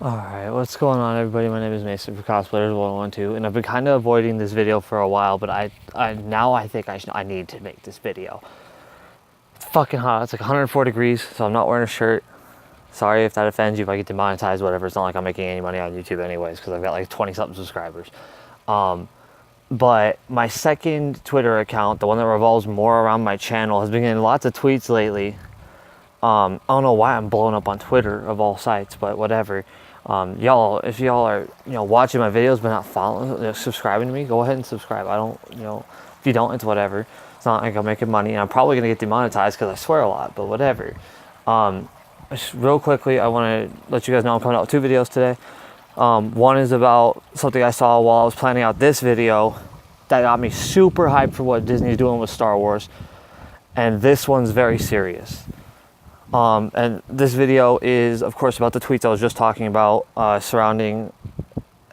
Alright, what's going on everybody? My name is Mason for Cosplayers112 and I've been kind of avoiding this video for a while, but now I think I need to make this video. It's fucking hot, it's like 104 degrees, so I'm not wearing a shirt. Sorry if that offends you, if I get demonetized, whatever. It's not like I'm making any money on YouTube anyways, because I've got like 20 something subscribers. But my second Twitter account, the one that revolves more around my channel, has been getting lots of tweets lately. I don't know why I'm blowing up on Twitter of all sites, but whatever. Y'all, if y'all are, watching my videos but not following, subscribing to me, go ahead and subscribe. I don't, if you don't, it's whatever. It's not like I'm making money, and I'm probably gonna get demonetized because I swear a lot, but whatever. Just real quickly, I want to let you guys know I'm coming out with 2 videos today. One is about something I saw while I was planning out this video that got me super hyped for what Disney's doing with Star Wars, and this one's very serious. And this video is, of course, about the tweets I was just talking about surrounding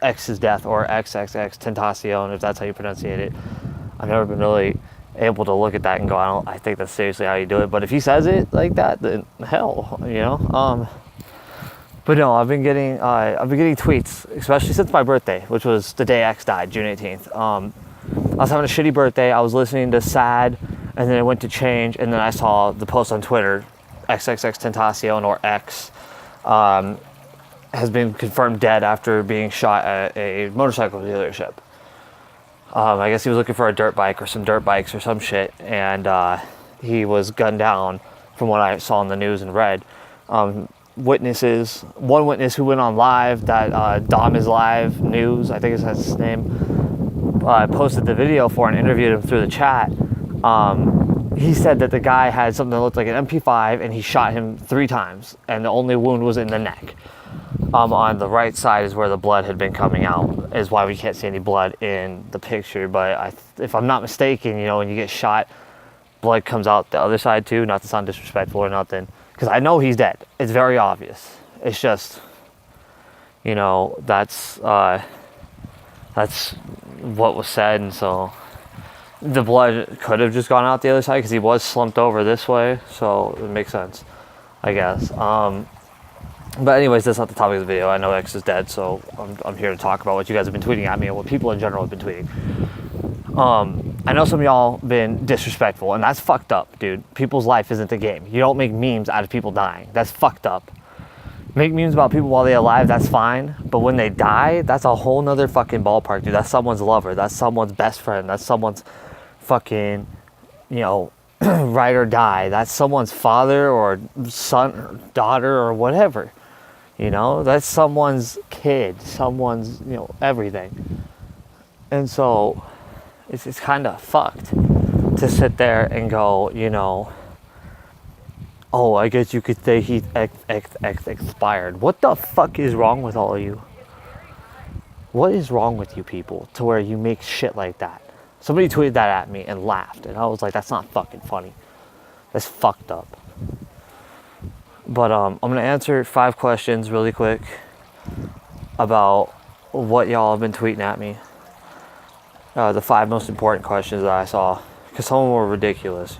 X's death, or XXX Tentacion, if that's how you pronunciate it. I've never been really able to look at that and go, I think that's seriously how you do it. But if he says it like that, then hell, But no, I've been getting tweets, especially since my birthday, which was the day X died, June 18th. I was having a shitty birthday. I was listening to Sad, and then I went to change, and then I saw the post on Twitter. XXX Tentacion, or X, has been confirmed dead after being shot at a motorcycle dealership. I guess he was looking for a dirt bike or some dirt bikes or some shit, and he was gunned down from what I saw in the news and read. One witness who went on live, that Dom is Live News, I think that's his name, posted the video for and interviewed him through the chat. He said that the guy had something that looked like an MP5 and he shot him 3 times, and the only wound was in the neck. On the right side is where the blood had been coming out, is why we can't see any blood in the picture. But if I'm not mistaken, when you get shot, blood comes out the other side too. Not to sound disrespectful or nothing, because I know he's dead. It's very obvious. It's just, that's what was said, and so the blood could have just gone out the other side because he was slumped over this way, so it makes sense, I guess. But anyways, that's not the topic of the video. I know X is dead, so I'm here to talk about what you guys have been tweeting at me and what people in general have been tweeting. I know some of y'all been disrespectful, and that's fucked up, dude. People's life isn't the game. You don't make memes out of people dying. That's fucked up. Make memes about people while they're alive, that's fine. But when they die, that's a whole nother fucking ballpark, dude. That's someone's lover. That's someone's best friend. That's someone's fucking, ride or die. That's someone's father or son or daughter or whatever. That's someone's kid, someone's, everything. And so it's kind of fucked to sit there and go, oh, I guess you could say he expired. What the fuck is wrong with all of you? What is wrong with you people to where you make shit like that? Somebody tweeted that at me and laughed, and I was like, that's not fucking funny. That's fucked up. But I'm going to answer 5 questions really quick about what y'all have been tweeting at me. The 5 most important questions that I saw, because some of them were ridiculous,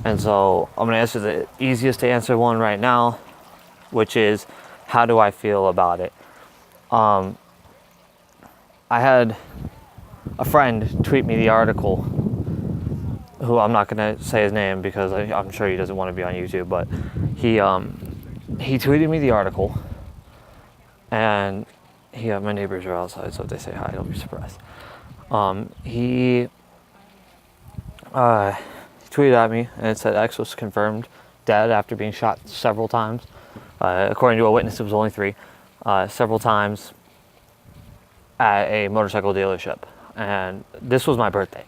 And so I'm going to answer the easiest to answer one right now, which is, how do I feel about it? I had a friend tweet me the article, who I'm not going to say his name because I'm sure he doesn't want to be on YouTube, but he tweeted me the article, and my neighbors are outside, so if they say hi, don't be surprised. He tweeted at me, and it said X was confirmed dead after being shot several times. According to a witness, it was only 3, several times at a motorcycle dealership. And this was my birthday.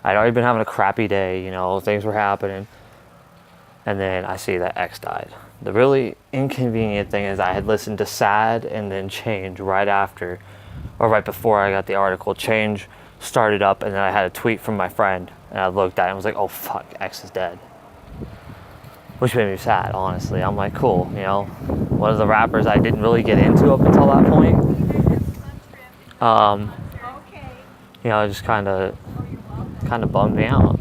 I'd already been having a crappy day, things were happening. And then I see that X died. The really inconvenient thing is I had listened to Sad and then Change right after, or right before I got the article. Change started up, and then I had a tweet from my friend, and I looked at it and was like, oh fuck, X is dead. Which made me sad, honestly. I'm like, cool, one of the rappers I didn't really get into up until that point. It just kind of bummed me out.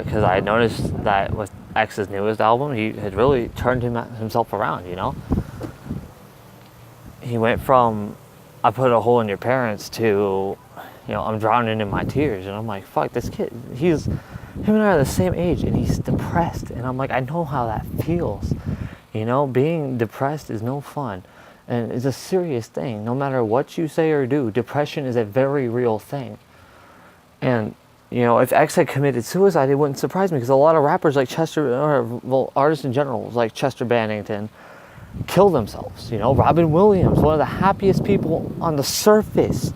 Because I had noticed that with X's newest album, he had really turned himself around, he went from, I put a hole in your parents to, I'm drowning in my tears. And I'm like, fuck, this kid, him and I are the same age and he's depressed. And I'm like, I know how that feels. Being depressed is no fun. And it's a serious thing. No matter what you say or do, depression is a very real thing. And, if X had committed suicide, it wouldn't surprise me, because a lot of rappers like artists in general, like Chester Bennington, kill themselves. Robin Williams, one of the happiest people on the surface,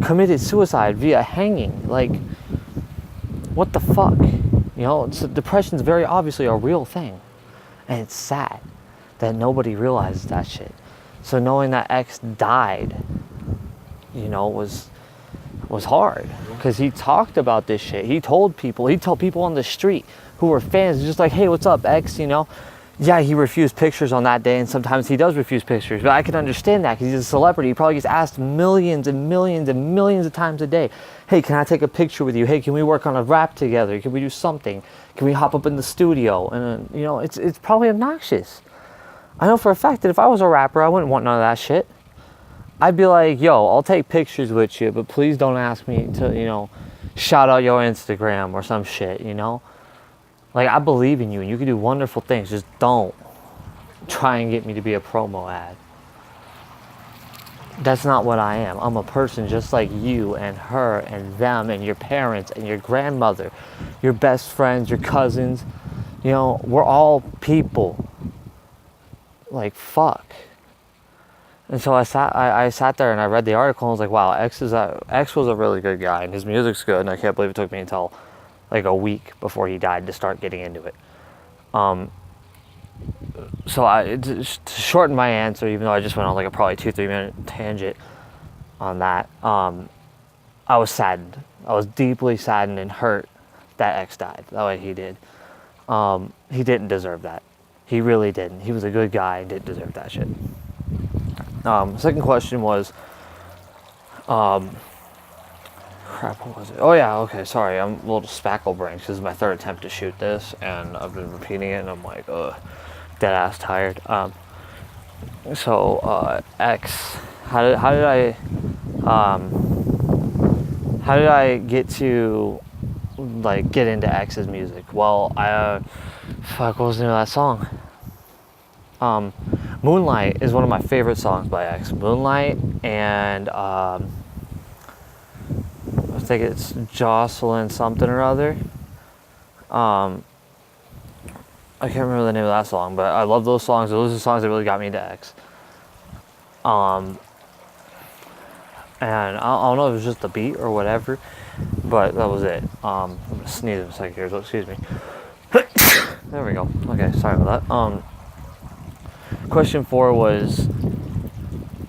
committed suicide via hanging. Like, what the fuck? Depression is very obviously a real thing. And it's sad that nobody realizes that shit. So knowing that X died, was hard, because he talked about this shit. He'd tell people on the street who were fans, just like, hey, what's up, X, Yeah, he refused pictures on that day, and sometimes he does refuse pictures, but I can understand that, because he's a celebrity. He probably gets asked millions and millions and millions of times a day, hey, can I take a picture with you? Hey, can we work on a rap together? Can we do something? Can we hop up in the studio? And, it's probably obnoxious. I know for a fact that if I was a rapper, I wouldn't want none of that shit. I'd be like, yo, I'll take pictures with you, but please don't ask me to, shout out your Instagram or some shit, Like, I believe in you, and you can do wonderful things. Just don't try and get me to be a promo ad. That's not what I am. I'm a person just like you and her and them and your parents and your grandmother, your best friends, your cousins. We're all people. Like, fuck. And so I sat there and I read the article and I was like, wow, X was a really good guy and his music's good, and I can't believe it took me until like a week before he died to start getting into it. So to shorten my answer, even though I just went on like a probably 2-3 minute tangent on that, I was saddened. I was deeply saddened and hurt that X died the way he did. He didn't deserve that. He really didn't. He was a good guy and didn't deserve that shit. Second question was, crap, what was it? Oh yeah, okay, sorry, I'm a little spackle brain, because this is my third attempt to shoot this, and I've been repeating it, and I'm like, dead ass tired. X, how did I get to, like, get into X's music? Well, what was the name of that song? Moonlight is one of my favorite songs by X. Moonlight, and I think it's Jocelyn something or other. I can't remember the name of that song, but I love those songs. Those are the songs that really got me into X. And I don't know if it was just the beat or whatever, but that was it. I'm gonna sneeze in a second here, so excuse me. There we go. Okay, sorry about that. Question 4 was,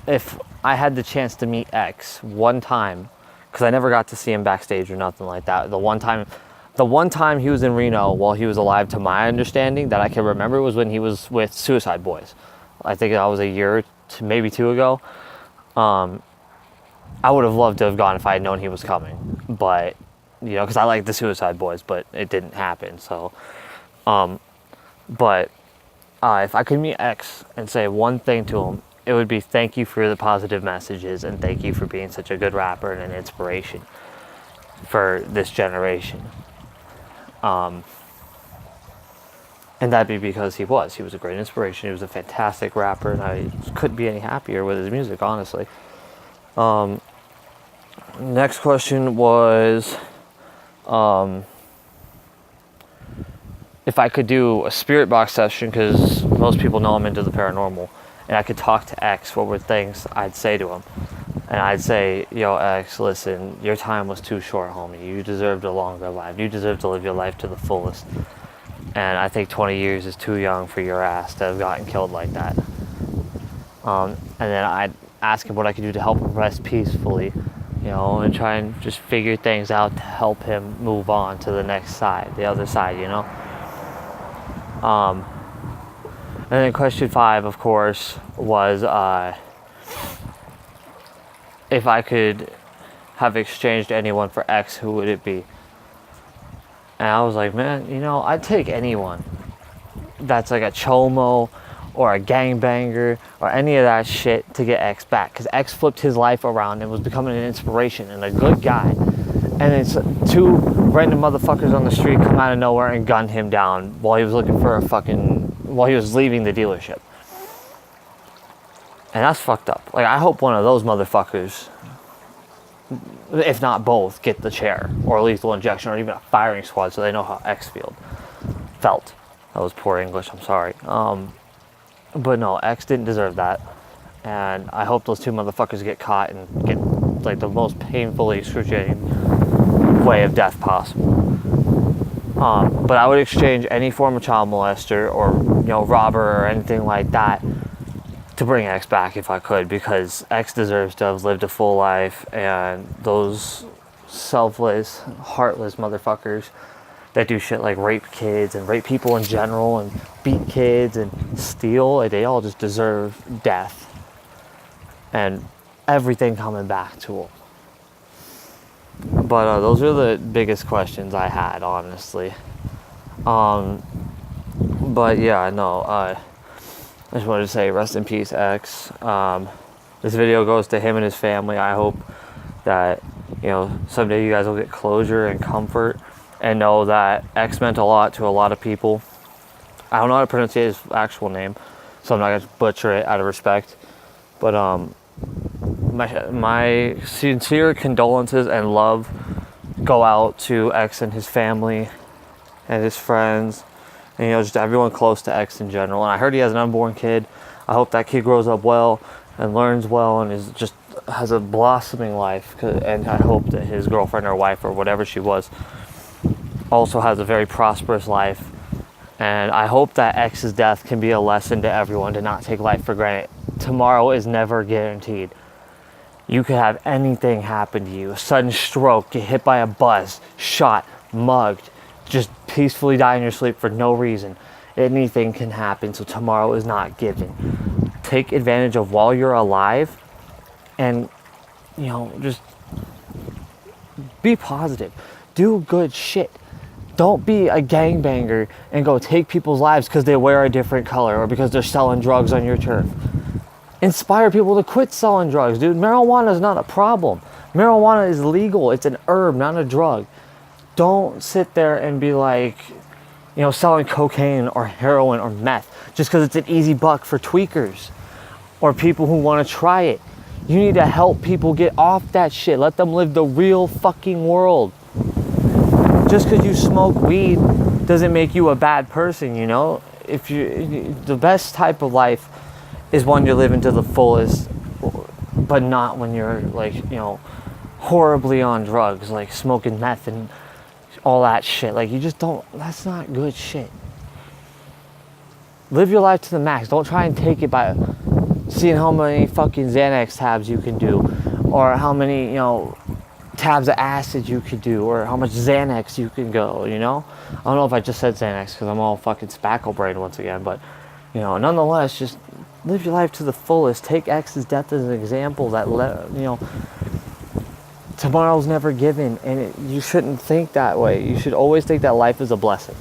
if I had the chance to meet X one time, because I never got to see him backstage or nothing like that. The one time he was in Reno while he was alive, to my understanding, that I can remember, was when he was with Suicide Boys. I think that was a year to maybe 2 ago. I would have loved to have gone if I had known he was coming, but because I like the Suicide Boys, but it didn't happen. So, if I could meet X and say one thing to him, it would be thank you for the positive messages, and thank you for being such a good rapper and an inspiration for this generation. And that'd be because he was a great inspiration. He was a fantastic rapper, and I couldn't be any happier with his music, honestly. Next question was, if I could do a spirit box session, because most people know I'm into the paranormal, and I could talk to X, what were things I'd say to him? And I'd say, yo, X, listen, your time was too short, homie. You deserved a longer life. You deserve to live your life to the fullest. And I think 20 years is too young for your ass to have gotten killed like that. And then I'd ask him what I could do to help him rest peacefully, and try and just figure things out to help him move on to the next side, the other side, And then question 5, of course, was if I could have exchanged anyone for X, who would it be? And I was like, man, I'd take anyone that's like a chomo or a gangbanger or any of that shit to get X back, because X flipped his life around and was becoming an inspiration and a good guy. And then two random motherfuckers on the street come out of nowhere and gun him down while he was looking for while he was leaving the dealership. And that's fucked up. Like, I hope one of those motherfuckers, if not both, get the chair or a lethal injection or even a firing squad so they know how X felt. That was poor English, I'm sorry. But no, X didn't deserve that. And I hope those two motherfuckers get caught and get like the most painfully excruciating way of death possible. But I would exchange any form of child molester or, robber or anything like that to bring X back if I could, because X deserves to have lived a full life, and those selfless, heartless motherfuckers that do shit like rape kids and rape people in general and beat kids and steal, they all just deserve death and everything coming back to them. But those are the biggest questions I had, honestly. But yeah, no, I just wanted to say rest in peace, X. This video goes to him and his family. I hope that, someday you guys will get closure and comfort and know that X meant a lot to a lot of people. I don't know how to pronounce his actual name, so I'm not going to butcher it out of respect. But my sincere condolences and love go out to X and his family and his friends, and just everyone close to X in general. And I heard he has an unborn kid. I hope that kid grows up well and learns well and has a blossoming life. And I hope that his girlfriend or wife or whatever she was also has a very prosperous life. And I hope that X's death can be a lesson to everyone to not take life for granted. Tomorrow is never guaranteed. You could have anything happen to you. A sudden stroke, get hit by a bus, shot, mugged, just peacefully die in your sleep for no reason. Anything can happen, so tomorrow is not given. Take advantage of while you're alive and, just be positive. Do good shit. Don't be a gangbanger and go take people's lives because they wear a different color or because they're selling drugs on your turf. Inspire people to quit selling drugs, dude. Marijuana is not a problem. Marijuana is legal. It's an herb, not a drug. Don't sit there and be like, selling cocaine or heroin or meth just because it's an easy buck for tweakers or people who want to try it. You need to help people get off that shit. Let them live the real fucking world. Just because you smoke weed doesn't make you a bad person, the best type of life is one you're living to the fullest, but not when you're horribly on drugs, like smoking meth and all that shit. Like, you just don't, that's not good shit. Live your life to the max. Don't try and take it by seeing how many fucking Xanax tabs you can do, or how many, tabs of acid you could do, or how much Xanax you can go, I don't know if I just said Xanax because I'm all fucking spackle brain once again, but, nonetheless, just live your life to the fullest. Take X's death as an example that, tomorrow's never given, and you shouldn't think that way. You should always think that life is a blessing.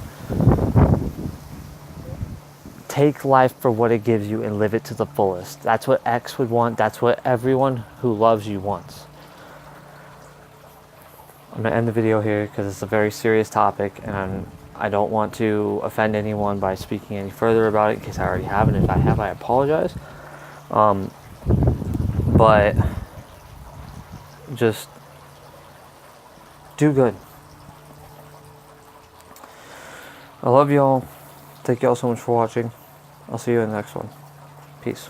Take life for what it gives you and live it to the fullest. That's what X would want. That's what everyone who loves you wants. I'm going to end the video here because it's a very serious topic, and I don't want to offend anyone by speaking any further about it, in case I already have, and if I have, I apologize. But just do good. I love y'all. Thank y'all so much for watching. I'll see you in the next one. Peace.